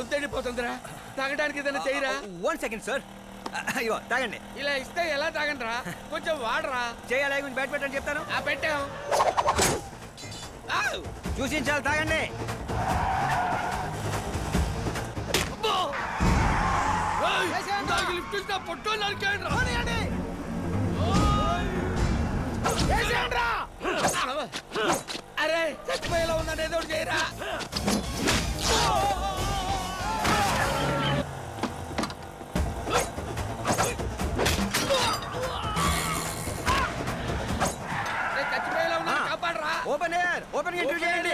గొంతెండిపోతుందిరా. తాగడానికి ఏదైనా చేయరా? 1 సెకండ్ సార్. అయ్యో తాగండి. ఇలా ఇస్తే ఎలా తాగండిరా? కొంచెం వాడరా. చేయాలి కొంచెం బ్యాట్ పెట్టని చెప్తాను. పెట్టాం. చూసించాలి, తాగండి. లిఫ్ట్ ఇస్తా పొట్టో నరికేయండి. అరే చచ్చిపోయేలా ఉందండి, ఏదో చేయరా. చచ్చిపోయేలా ఉన్నా, కాపాడరా. ఓపెన్ ఎయిర్, ఓపెన్ ఇంటర్వ్యూ చేయండి.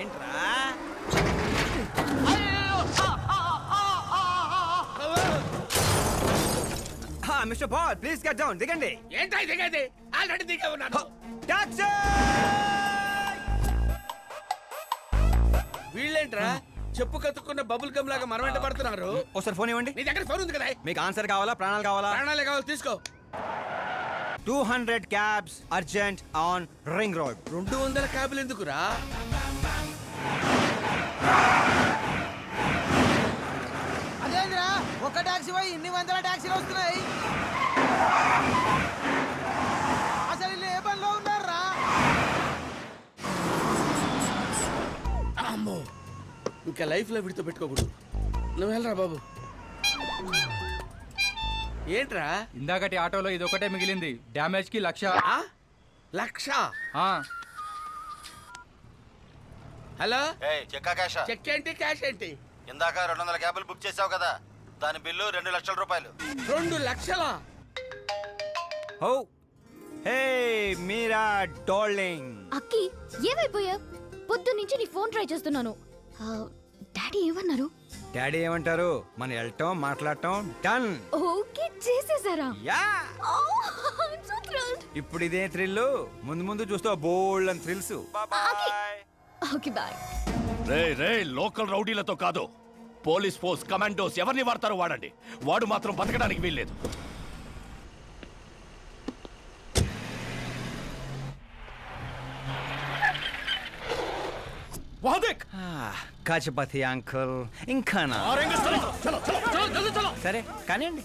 ఏంట్రా? Mister Paul please get down. దిగండి. ఏంటో దిగండి, ఆల్రెడీ దిగే ఉన్నాను. టాక్సీ. వీళ్ళేంట్రా చెప్పు కతుక్కున్న బబుల్ గమ్ లాగా మనం వెంట పడుతున్నారు? ఒకసారి ఫోన్ ఇవ్వండి. నీ దగ్గర ఫోన్ ఉంది కదా. మీకు ఆన్సర్ కావాలా, ప్రాణాలు కావాలా? ప్రాణాలే కావాలి, తీసుకో. 200 cabs urgent on ring road. 200 క్యాబ్లు ఎందుకురా? అదేంద్రా ఒక టాక్సీ పోయి ఇన్ని వందల టాక్సీలు వస్తున్నాయి. అసలు వీళ్ళు ఏ పనిలో ఉన్నారా? అమ్మో, ఇంకా లైఫ్ లో విడితో పెట్టుకోకూడదు. నువ్వు వెళ్ళరా బాబు. ఏంట్రా? ఇందాకటి ఆటోలో ఇది ఒకటే మిగిలింది. డ్యామేజ్ కి 1,00,000. 1,00,000? హలో, చెక్ ఏంటి, క్యాష్ ఏంటి? ఇందాక 200 క్యాబులు బుక్ చేసావు కదా, దాని బిల్లు 2 లక్షల రూపాయలు. 2 లక్షలా? ఓ హే మీరా డార్లింగ్. అక్కి ఏమైపోయా? పొద్దు నుంచి నీ ఫోన్ ట్రై చేస్తున్నాను. డాడీ ఏమన్నారు? డాడీ ఏమంటారు? మన వెళ్ళటం మాట్లాడటం డన్. ఓకే చేసేసారా? యా. So thrilled. ఇప్పుడు ఇదే థ్రిల్, ముందు ముందు చూస్తా bold and thrills. Bye. Okay bye. రే లోకల్ రౌడీలతో కాదు, పోలీస్ ఫోర్స్ కమాండోస్ ఎవరిని వాడతారో వాడండి. వాడు మాత్రం బతకడానికి వీల్లేదు. కాచపతి అంకుల్ ఇంకా సరే కానివ్వండి.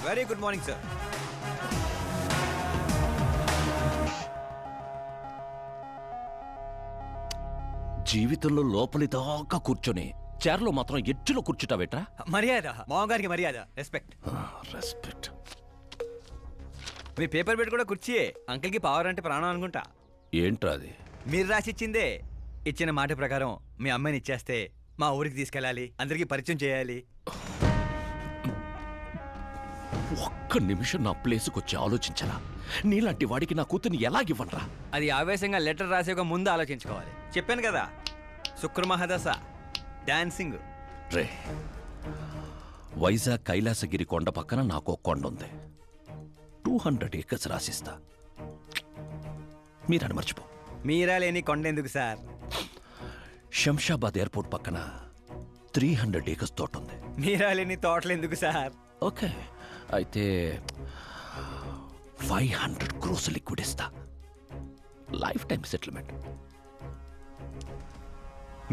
Very good morning, sir. జీవితంలో లోపలి దాకా కూర్చొని చైర్లో మాత్రం ఎడ్జ్లో కూర్చుంటావేట్రా? మర్యాద మామగారికి మర్యాద, రెస్పెక్ట్. రెస్పెక్ట్. మీ పేపర్ పెట్టి కూడా కుర్చీయే. అంకిల్కి పవర్ అంటే ప్రాణం అనుకుంటా. ఏంట్రా అది? మీరు రాసిచ్చిందే. ఇచ్చిన మాట ప్రకారం మీ అమ్మాయిని ఇచ్చేస్తే మా ఊరికి తీసుకెళ్ళాలి, అందరికీ పరిచయం చేయాలి. ఒక్క నిమిషం నా ప్లేసుకు వచ్చి ఆలోచించరా? నీలాంటి వాడికి నా కూతుర్ని ఎలాగివ్వనరా? అది ఆవేశంగా లెటర్ రాసే ఒక ముందు ఆలోచించుకోవాలి. చెప్పాను కదా, శుక్రమహాదశ, డాన్సింగ్. రే, వైజాగ్ కైలాసగిరి కొండ పక్కన నాకు ఒక కొండ ఉంది. 200 acres రాసిస్తా. మీరని మర్చిపో. మీరా లేని కొండ ఎందుకు సార్? శంషాబాద్ ఎయిర్పోర్ట్ పక్కన 300 acres తోట ఉంది. మీరా లేని తోటలు ఎందుకు సార్? ఓకే, అయితే 500 crores లిక్విడ్ ఇస్తా. Life time settlement.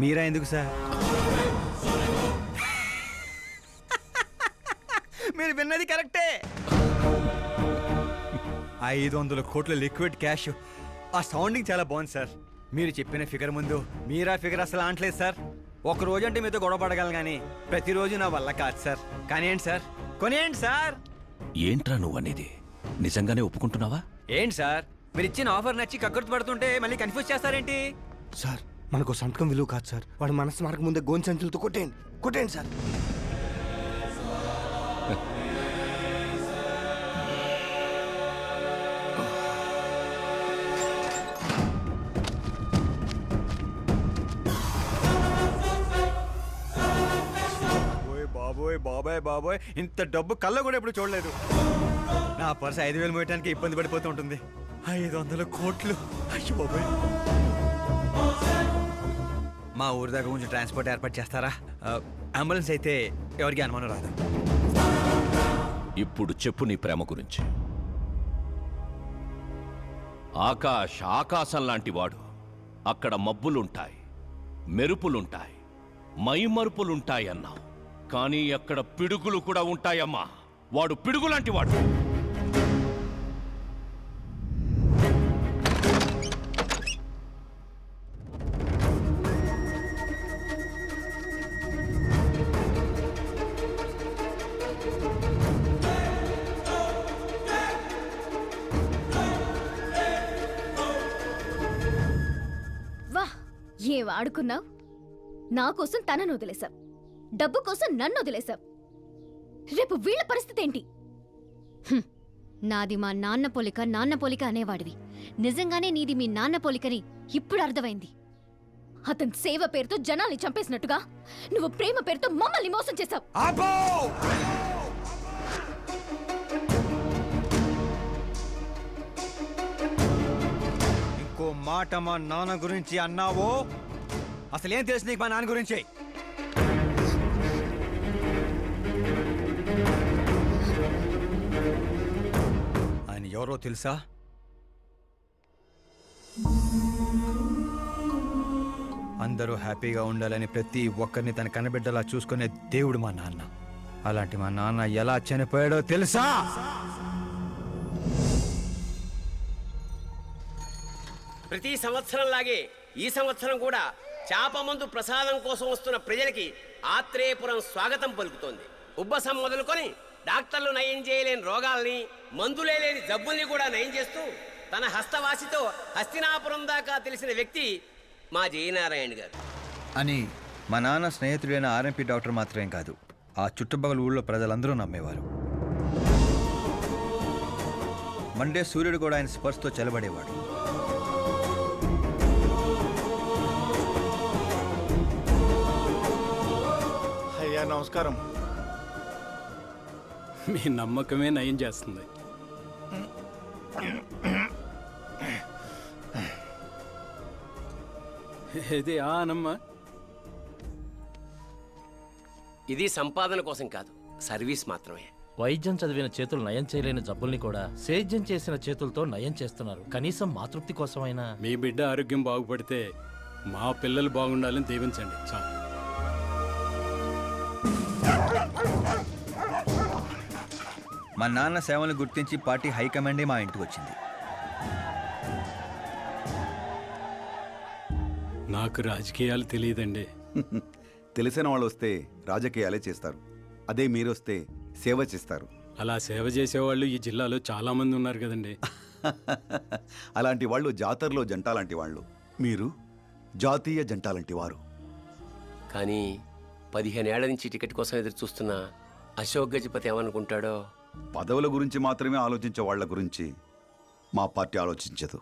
మీరా ఎందుకు సార్? మీరు విన్నది కరెక్టే. 500 కోట్ల లిక్విడ్ క్యాష్. ఆ సౌండింగ్ చాలా బాగుంది సార్. మీరు చెప్పిన ఫిగర్ ముందు మీరా ఫిగర్ అసలు అంటలేదు సార్. ఒక రోజు అంటే మీతో గొడవ పడగలను కానీ ప్రతిరోజు నా వల్ల కాదు సార్. కానివ్వండి సార్, కొనియండి సార్. ఏంట్రా నువ్వనేది? నిజంగానే ఒప్పుకుంటున్నావా? ఏంటి సార్, మీరు ఇచ్చిన ఆఫర్ నచ్చి కక్కుర్తి పడుతుంటే మళ్ళీ కన్ఫ్యూజ్ చేస్తారేంటి? సార్, మనకు సంతకం విలువ కాదు సార్. వాడు మనసు మారక ముందే గోన్ సంచులతో కొట్టేయండి, కొట్టేయండి సార్. బాబోయ్ బాబాయ్ బాబోయ్, ఇంత డబ్బు కళ్ళ కూడా ఎప్పుడు చూడలేదు. నా పర్స్ 5,000 మోయటానికి ఇబ్బంది పడిపోతూ ఉంటుంది. 500 కోట్లు. అయ్యో బాబోయ్. మా ఊరి దాకా కొంచెం ట్రాన్స్పోర్ట్ ఏర్పాటు చేస్తారా? అంబులెన్స్ అయితే ఎవరికి అనుమానం రాదు. ఇప్పుడు చెప్పు నీ ప్రేమ గురించి. ఆకాశం లాంటి వాడు. అక్కడ మబ్బులుంటాయి, మెరుపులుంటాయి, మైమరుపులుంటాయి అన్నావు. కానీ అక్కడ పిడుగులు కూడా ఉంటాయమ్మా. వాడు పిడుగులాంటి వాడు. వా, ఏం ఆడుకున్నావు? నా కోసం తనను వదిలేశావు, డబ్బు కోసం నన్ను వదిలేశావు. రేపు వీళ్ళ పరిస్థితి ఏంటి? నాది మా నాన్న పోలిక అనేవాడివి. నిజంగానే నీది మీ నాన్న పోలికని ఇప్పుడు అర్థమైంది. అతని సేవ పేరుతో జనాల్ని చంపేసినట్టుగా నువ్వు ప్రేమ పేరుతో మమ్మల్ని మోసం చేశావు. ఇంకో మాట మా నాన్న గురించి అన్నావో అసలేం తెలుసు నీకు మా నాన్న గురించి? ఆయన ఎవరో తెలుసా? అందరూ హ్యాపీగా ఉండాలని ప్రతి ఒక్కరిని తన కనబిడ్డలా చూసుకునే దేవుడు మా నాన్న. అలాంటి మా నాన్న ఎలా చనిపోయాడో తెలుసా? ప్రతి సంవత్సరం లాగే ఈ సంవత్సరం కూడా చాపమందు ప్రసాదం కోసం వస్తున్న ప్రజలకి ఆత్రేయపురం స్వాగతం పలుకుతోంది. ఉబ్బసం మొదలుకొని డాక్టర్లు నయం చేయలేని రోగాల్ని, మందులే లేని జబ్బుల్ని కూడా నయం చేస్తూ తన హస్తవాసితో హస్తినాపురం దాకా తెలిసిన వ్యక్తి మా జయనారాయణ గారు అని మా నాన్న స్నేహితుడైన ఆర్ఎంపీ డాక్టర్ మాత్రమే కాదు, ఆ చుట్టుపక్కల ఊళ్ళో ప్రజలందరూ నమ్మేవారు. మండే సూర్యుడు కూడా ఆయన స్పర్శతో చెలబడేవాడు. అయ్యా నమస్కారం. మీ నమ్మకమే నయం చేస్తుంది. ఇది ఆనమ్మ. ఇది సంపాదన కోసం కాదు, సర్వీస్ మాత్రమే. వైద్యం చదివిన చేతులు నయం చేయలేని జబ్బుల్ని కూడా సేద్యం చేసిన చేతులతో నయం చేస్తున్నారు. కనీసం మాతృప్తి కోసమైనా. మీ బిడ్డ ఆరోగ్యం బాగుపడితే మా పిల్లలు బాగుండాలని దీవించండి చాలు. మా నాన్న సేవలను గుర్తించి పార్టీ హైకమాండే మా ఇంటికి వచ్చింది. నాకు రాజకీయాలు తెలియదండి. తెలిసిన వాళ్ళు వస్తే రాజకీయాలే చేస్తారు. అదే మీరు వస్తే సేవ చేస్తారు. అలా సేవ చేసేవాళ్ళు ఈ జిల్లాలో చాలా మంది ఉన్నారు కదండి. అలాంటి వాళ్ళు జాతరలో జంట లాంటి వాళ్ళు. మీరు జాతీయ జంట లాంటి వారు. కానీ 15 ఏళ్ల నుంచి టికెట్ కోసం ఎదురు చూస్తున్న అశోక్ గజపతి ఏమనుకుంటాడో. పదవుల గురించి మాత్రమే ఆలోచించే వాళ్ళ గురించి మా పార్టీ ఆలోచించదు.